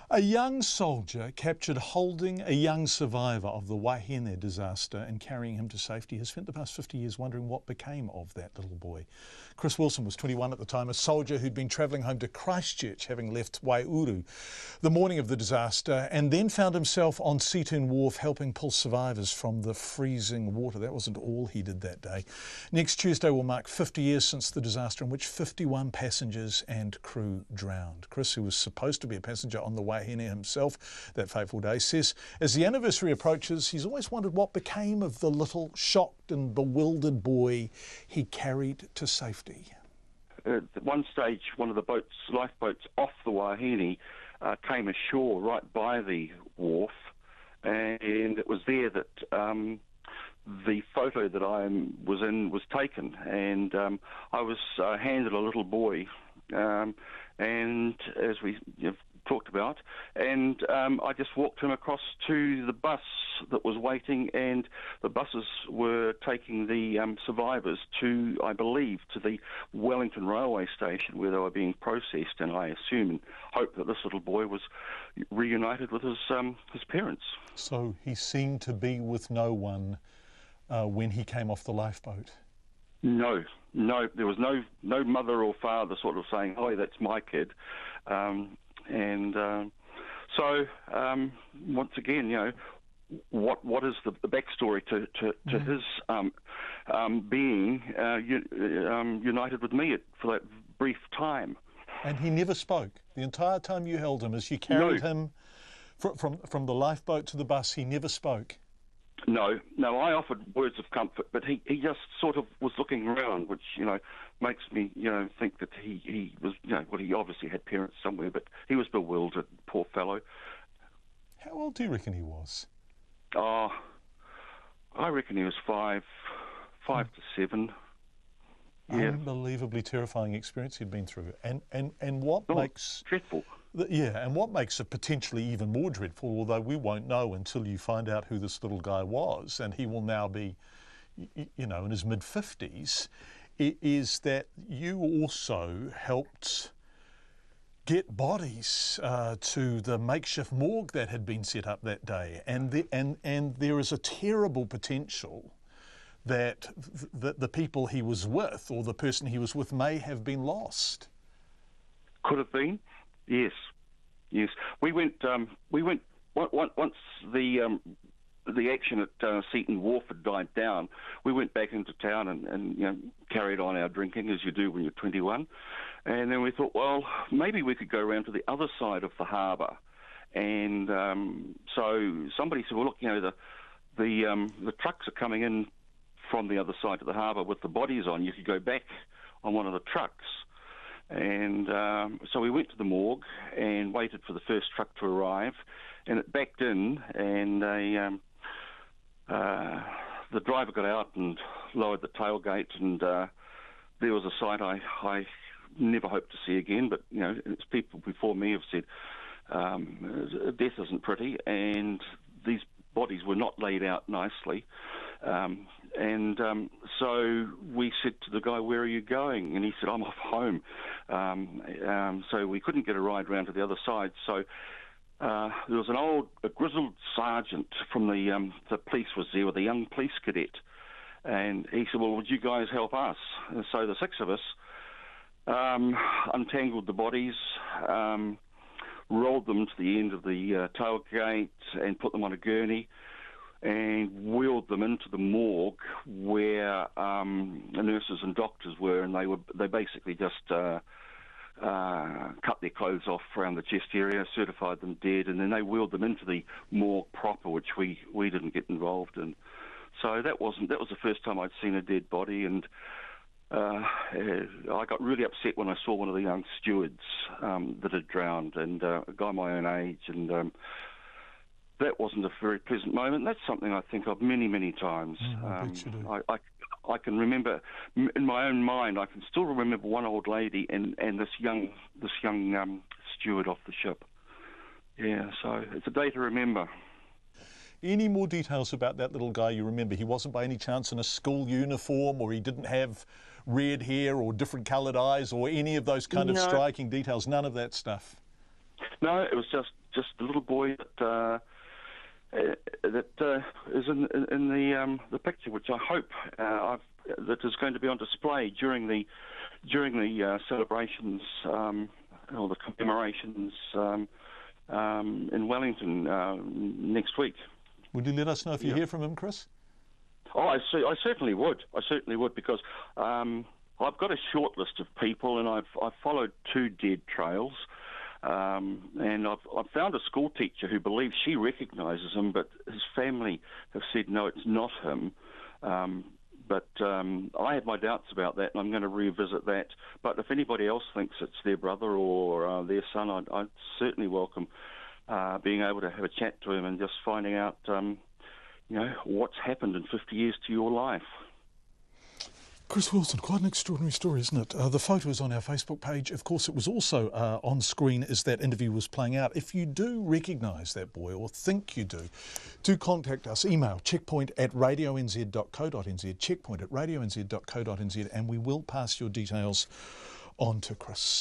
A young soldier captured holding a young survivor of the Wahine disaster and carrying him to safety has spent the past 50 years wondering what became of that little boy. Chris Wilson was 21 at the time, a soldier who'd been travelling home to Christchurch, having left Waiouru the morning of the disaster, and then found himself on Seatoon Wharf helping pull survivors from the freezing water. That wasn't all he did that day. Next Tuesday will mark 50 years since the disaster in which 51 passengers and crew drowned. Chris, who was supposed to be a passenger on the Wahine himself that fateful day, says as the anniversary approaches, he's always wondered what became of the little shocked and bewildered boy he carried to safety. At one stage, one of the lifeboats off the Wahine came ashore right by the wharf, and it was there that the photo that I was in was taken, and I was handed a little boy, and as we talked about, and I just walked him across to the bus that was waiting, and the buses were taking the survivors to, I believe, to the Wellington railway station where they were being processed, and I assume and hope that this little boy was reunited with his parents. So he seemed to be with no one when he came off the lifeboat? No, there was no mother or father sort of saying, "Oh, that's my kid." So once again, what is the backstory to his being united with me for that brief time? And he never spoke the entire time you held him as you carried him from the lifeboat to the bus. He never spoke. No, I offered words of comfort, but he just sort of was looking around, which, makes me, think that he was, he obviously had parents somewhere, but he was bewildered, poor fellow. How old do you reckon he was? Oh, I reckon he was five to 7. Yeah. Unbelievably terrifying experience he'd been through. And what makes... dreadful. Yeah, and what makes it potentially even more dreadful, although we won't know until you find out who this little guy was, and he will now be, in his mid-50s, is that you also helped get bodies to the makeshift morgue that had been set up that day. And there is a terrible potential that the people he was with, or the person he was with, may have been lost. Could have been. Yes. We went once the action at Seaton Wharf had died down. We went back into town and carried on our drinking as you do when you're 21. And then we thought, well, maybe we could go around to the other side of the harbour. And so somebody said, well, look, the trucks are coming in from the other side of the harbour with the bodies on. You could go back on one of the trucks. And so we went to the morgue and waited for the first truck to arrive, and it backed in, and the driver got out and lowered the tailgate, and there was a sight I never hope to see again, but it's people before me have said death isn't pretty, and these bodies were not laid out nicely. So we said to the guy, "Where are you going?" And he said, "I'm off home." So we couldn't get a ride round to the other side. So there was a grizzled sergeant from the police was there with a young police cadet. And he said, "Well, would you guys help us?" And so the 6 of us untangled the bodies, rolled them to the end of the tailgate and put them on a gurney, and wheeled them into the morgue where the nurses and doctors were, and they basically just cut their clothes off around the chest area, certified them dead, and then they wheeled them into the morgue proper, which we didn't get involved in. So that was the first time I'd seen a dead body, and I got really upset when I saw one of the young stewards that had drowned, and a guy my own age, and that wasn't a very pleasant moment. That's something I think of many, many times. I can remember in my own mind. I can still remember one old lady and this young steward off the ship. Yeah, so it's a day to remember. Any more details about that little guy you remember? He wasn't by any chance in a school uniform, or he didn't have red hair or different coloured eyes, or any of those kind of striking details? None of that stuff? No, it was just just a little boy that is in the picture, which I hope that is going to be on display during the celebrations or the commemorations in Wellington next week. Would you let us know if you hear from him, Chris? Oh, I certainly would. I certainly would, because I've got a short list of people, and I've followed 2 dead trails. And I've found a school teacher who believes she recognises him, but his family have said no, it's not him. But I have my doubts about that, and I'm going to revisit that. But if anybody else thinks it's their brother or their son, I'd certainly welcome being able to have a chat to him and just finding out, what's happened in 50 years to your life. Chris Wilson, quite an extraordinary story, isn't it? The photo is on our Facebook page. Of course, it was also on screen as that interview was playing out. If you do recognise that boy, or think you do contact us. Email checkpoint@radionz.co.nz, checkpoint@radionz.co.nz, and we will pass your details on to Chris.